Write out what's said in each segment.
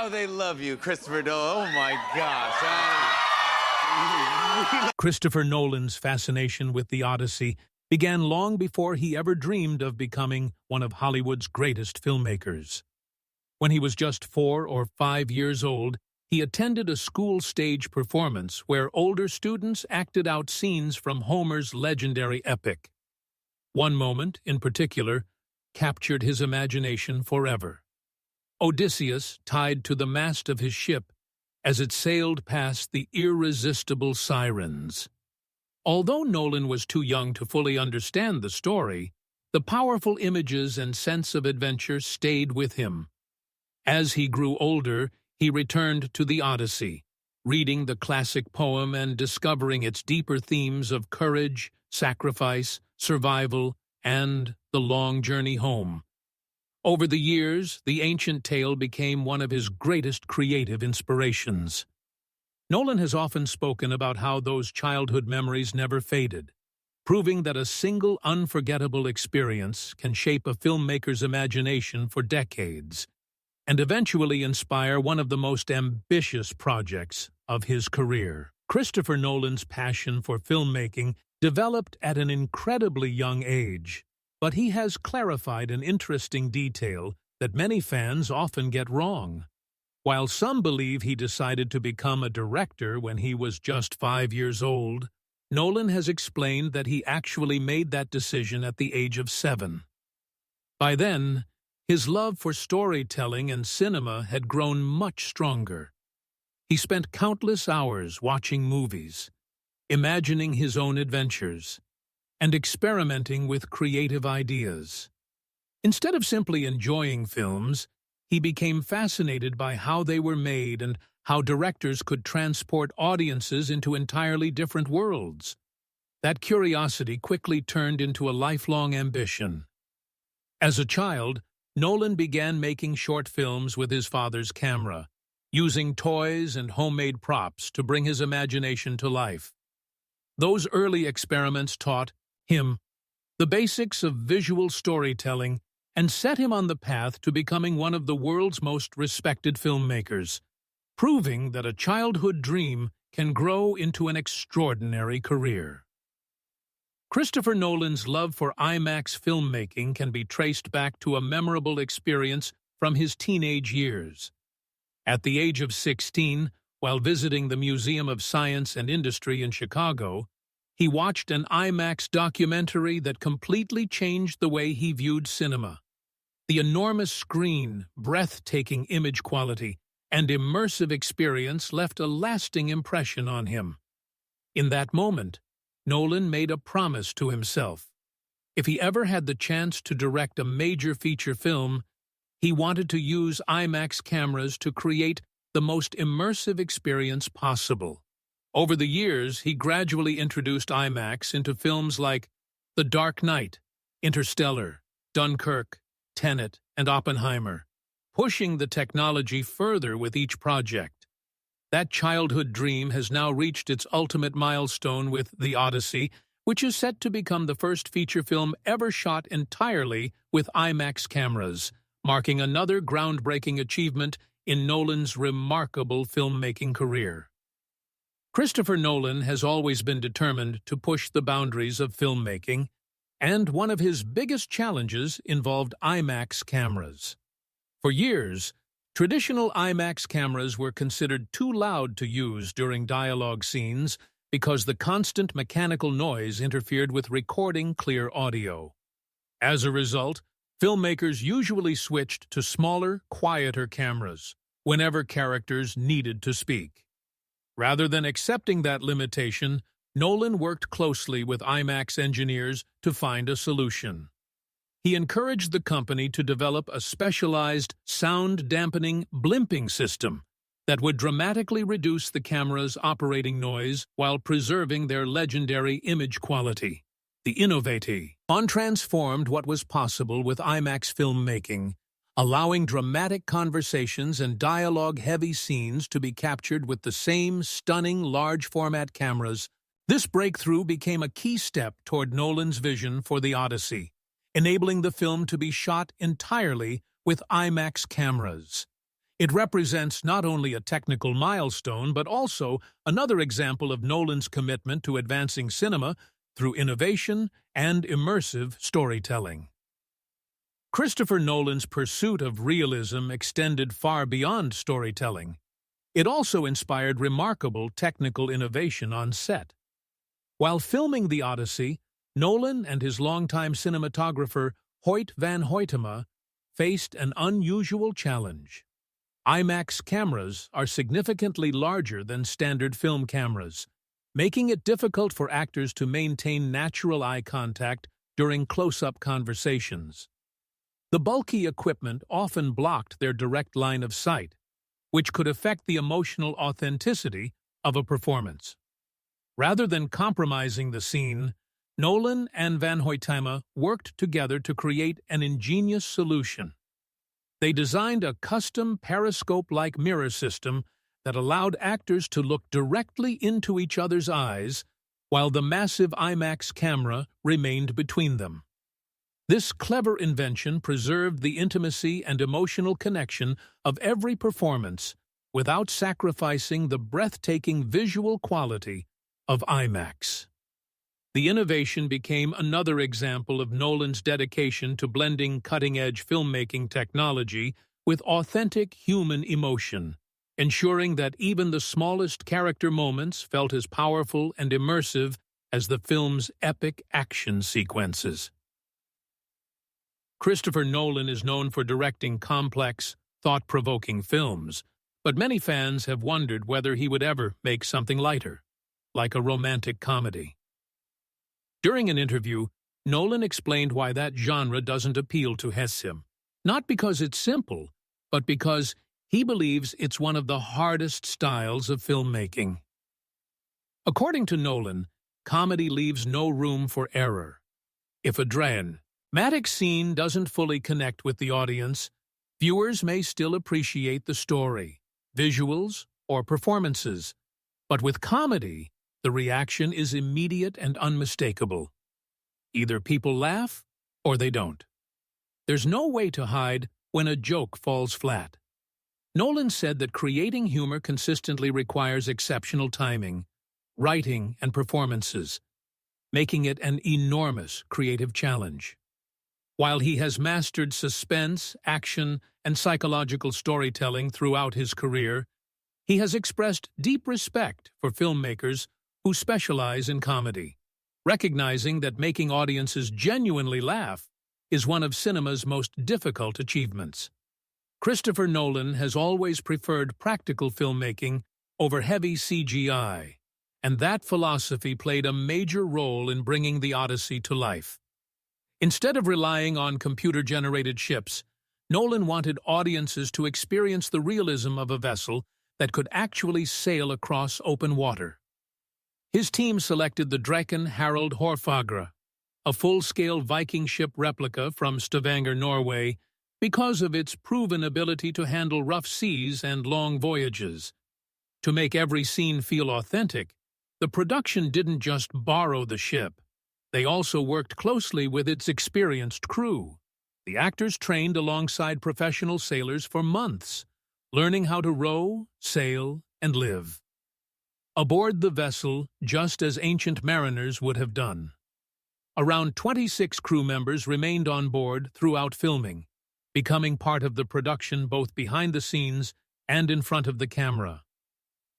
how they love you, Christopher Nolan. Oh, my gosh. Christopher Nolan's fascination with The Odyssey began long before he ever dreamed of becoming one of Hollywood's greatest filmmakers. When he was just 4 or 5 years old, he attended a school stage performance where older students acted out scenes from Homer's legendary epic. One moment, in particular, captured his imagination forever. Odysseus tied to the mast of his ship as it sailed past the irresistible sirens. Although Nolan was too young to fully understand the story, the powerful images and sense of adventure stayed with him. As he grew older, he returned to the Odyssey, reading the classic poem and discovering its deeper themes of courage, sacrifice, survival, and the long journey home. Over the years, the ancient tale became one of his greatest creative inspirations. Nolan has often spoken about how those childhood memories never faded, proving that a single unforgettable experience can shape a filmmaker's imagination for decades, and eventually inspire one of the most ambitious projects of his career. Christopher Nolan's passion for filmmaking developed at an incredibly young age, but he has clarified an interesting detail that many fans often get wrong. While some believe he decided to become a director when he was just 5 years old, Nolan has explained that he actually made that decision at the age of 7. By then, his love for storytelling and cinema had grown much stronger. He spent countless hours watching movies, imagining his own adventures, and experimenting with creative ideas. Instead of simply enjoying films, he became fascinated by how they were made and how directors could transport audiences into entirely different worlds. That curiosity quickly turned into a lifelong ambition. As a child, Nolan began making short films with his father's camera, using toys and homemade props to bring his imagination to life. Those early experiments taught him the basics of visual storytelling and set him on the path to becoming one of the world's most respected filmmakers, proving that a childhood dream can grow into an extraordinary career. Christopher Nolan's love for IMAX filmmaking can be traced back to a memorable experience from his teenage years. At the age of 16, while visiting the Museum of Science and Industry in Chicago, he watched an IMAX documentary that completely changed the way he viewed cinema. The enormous screen, breathtaking image quality, and immersive experience left a lasting impression on him. In that moment, Nolan made a promise to himself. If he ever had the chance to direct a major feature film, he wanted to use IMAX cameras to create the most immersive experience possible. Over the years, he gradually introduced IMAX into films like The Dark Knight, Interstellar, Dunkirk, Tenet, and Oppenheimer, pushing the technology further with each project. That childhood dream has now reached its ultimate milestone with The Odyssey, which is set to become the first feature film ever shot entirely with IMAX cameras, marking another groundbreaking achievement in Nolan's remarkable filmmaking career. Christopher Nolan has always been determined to push the boundaries of filmmaking, and one of his biggest challenges involved IMAX cameras. For years, traditional IMAX cameras were considered too loud to use during dialogue scenes because the constant mechanical noise interfered with recording clear audio. As a result, filmmakers usually switched to smaller, quieter cameras whenever characters needed to speak. Rather than accepting that limitation, Nolan worked closely with IMAX engineers to find a solution. He encouraged the company to develop a specialized sound-dampening blimping system that would dramatically reduce the camera's operating noise while preserving their legendary image quality. The innovative transformed what was possible with IMAX filmmaking, allowing dramatic conversations and dialogue-heavy scenes to be captured with the same stunning large-format cameras. This breakthrough became a key step toward Nolan's vision for The Odyssey, enabling the film to be shot entirely with IMAX cameras. It represents not only a technical milestone, but also another example of Nolan's commitment to advancing cinema through innovation and immersive storytelling. Christopher Nolan's pursuit of realism extended far beyond storytelling. It also inspired remarkable technical innovation on set. While filming The Odyssey, Nolan and his longtime cinematographer Hoyt van Hoytema faced an unusual challenge. IMAX cameras are significantly larger than standard film cameras, making it difficult for actors to maintain natural eye contact during close-up conversations. The bulky equipment often blocked their direct line of sight, which could affect the emotional authenticity of a performance. Rather than compromising the scene, Nolan and Van Hoytema worked together to create an ingenious solution. They designed a custom periscope-like mirror system that allowed actors to look directly into each other's eyes while the massive IMAX camera remained between them. This clever invention preserved the intimacy and emotional connection of every performance without sacrificing the breathtaking visual quality of IMAX. The innovation became another example of Nolan's dedication to blending cutting-edge filmmaking technology with authentic human emotion, ensuring that even the smallest character moments felt as powerful and immersive as the film's epic action sequences. Christopher Nolan is known for directing complex, thought-provoking films, but many fans have wondered whether he would ever make something lighter, like a romantic comedy. During an interview, Nolan explained why that genre doesn't appeal to him, not because it's simple, but because he believes it's one of the hardest styles of filmmaking. According to Nolan, comedy leaves no room for error. If a dramatic scene doesn't fully connect with the audience, viewers may still appreciate the story, visuals, or performances. But with comedy, the reaction is immediate and unmistakable. Either people laugh or they don't. There's no way to hide when a joke falls flat. Nolan said that creating humor consistently requires exceptional timing, writing, and performances, making it an enormous creative challenge. While he has mastered suspense, action, and psychological storytelling throughout his career, he has expressed deep respect for filmmakers who specialize in comedy, recognizing that making audiences genuinely laugh is one of cinema's most difficult achievements. Christopher Nolan has always preferred practical filmmaking over heavy CGI, and that philosophy played a major role in bringing The Odyssey to life. Instead of relying on computer-generated ships, Nolan wanted audiences to experience the realism of a vessel that could actually sail across open water. His team selected the Draken Harald Hårfagre, a full-scale Viking ship replica from Stavanger, Norway, because of its proven ability to handle rough seas and long voyages. To make every scene feel authentic, the production didn't just borrow the ship. They also worked closely with its experienced crew. The actors trained alongside professional sailors for months, learning how to row, sail, and live aboard the vessel just as ancient mariners would have done. Around 26 crew members remained on board throughout filming, becoming part of the production both behind the scenes and in front of the camera.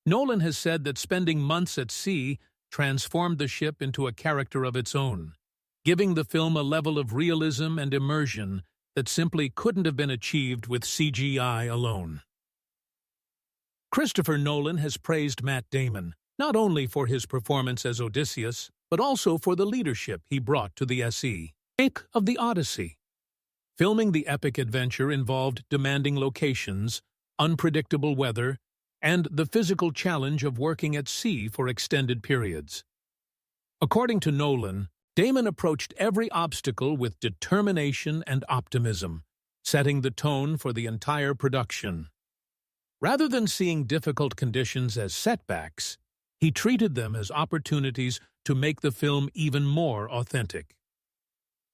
Nolan has said that spending months at sea transformed the ship into a character of its own, giving the film a level of realism and immersion that simply couldn't have been achieved with CGI alone. Christopher Nolan has praised Matt Damon, not only for his performance as Odysseus, but also for the leadership he brought to the epic of the Odyssey. Filming the epic adventure involved demanding locations, unpredictable weather, and the physical challenge of working at sea for extended periods. According to Nolan, Damon approached every obstacle with determination and optimism, setting the tone for the entire production. Rather than seeing difficult conditions as setbacks, he treated them as opportunities to make the film even more authentic.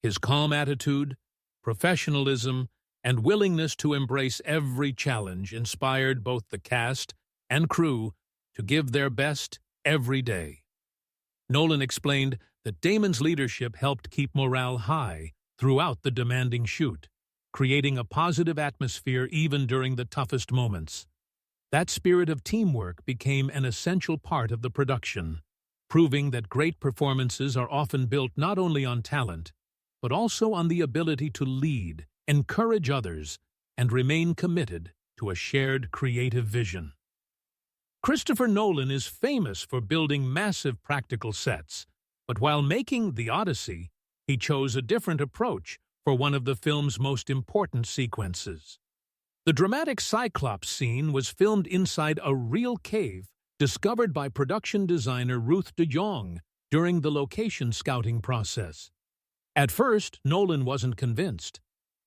His calm attitude, professionalism, and willingness to embrace every challenge inspired both the cast and crew to give their best every day. Nolan explained that Damon's leadership helped keep morale high throughout the demanding shoot, creating a positive atmosphere even during the toughest moments. That spirit of teamwork became an essential part of the production, proving that great performances are often built not only on talent, but also on the ability to lead, encourage others, and remain committed to a shared creative vision. Christopher Nolan is famous for building massive practical sets, but while making The Odyssey, he chose a different approach for one of the film's most important sequences. The dramatic Cyclops scene was filmed inside a real cave discovered by production designer Ruth de Jong during the location scouting process. At first, Nolan wasn't convinced.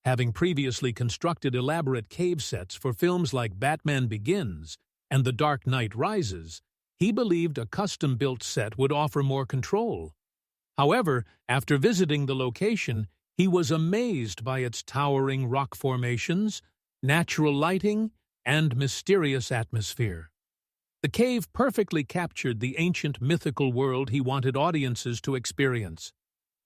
Having previously constructed elaborate cave sets for films like Batman Begins and The Dark Knight Rises, he believed a custom-built set would offer more control. However, after visiting the location, he was amazed by its towering rock formations, natural lighting, and mysterious atmosphere. The cave perfectly captured the ancient mythical world he wanted audiences to experience.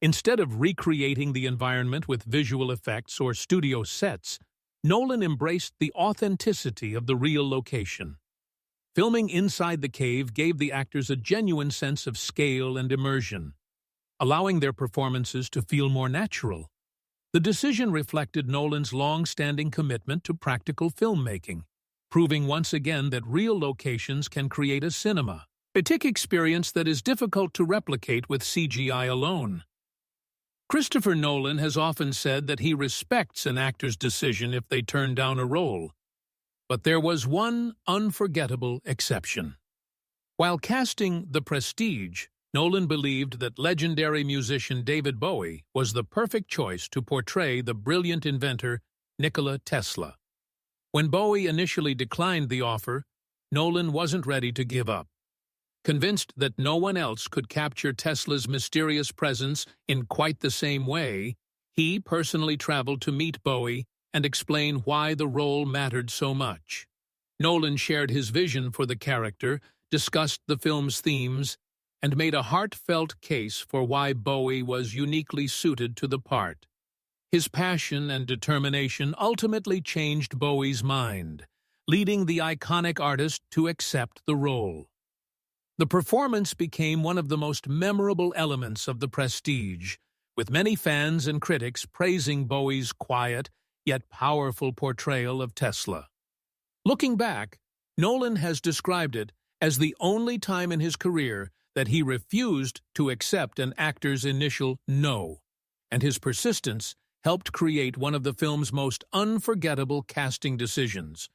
Instead of recreating the environment with visual effects or studio sets, Nolan embraced the authenticity of the real location. Filming inside the cave gave the actors a genuine sense of scale and immersion, allowing their performances to feel more natural. The decision reflected Nolan's long-standing commitment to practical filmmaking, proving once again that real locations can create a cinematic experience that is difficult to replicate with CGI alone. Christopher Nolan has often said that he respects an actor's decision if they turn down a role. But there was one unforgettable exception. While casting The Prestige, Nolan believed that legendary musician David Bowie was the perfect choice to portray the brilliant inventor Nikola Tesla. When Bowie initially declined the offer, Nolan wasn't ready to give up. Convinced that no one else could capture Tesla's mysterious presence in quite the same way, he personally traveled to meet Bowie and explain why the role mattered so much. Nolan shared his vision for the character, discussed the film's themes, and made a heartfelt case for why Bowie was uniquely suited to the part. His passion and determination ultimately changed Bowie's mind, leading the iconic artist to accept the role. The performance became one of the most memorable elements of The Prestige, with many fans and critics praising Bowie's quiet yet powerful portrayal of Tesla. Looking back, Nolan has described it as the only time in his career that he refused to accept an actor's initial no, and his persistence helped create one of the film's most unforgettable casting decisions,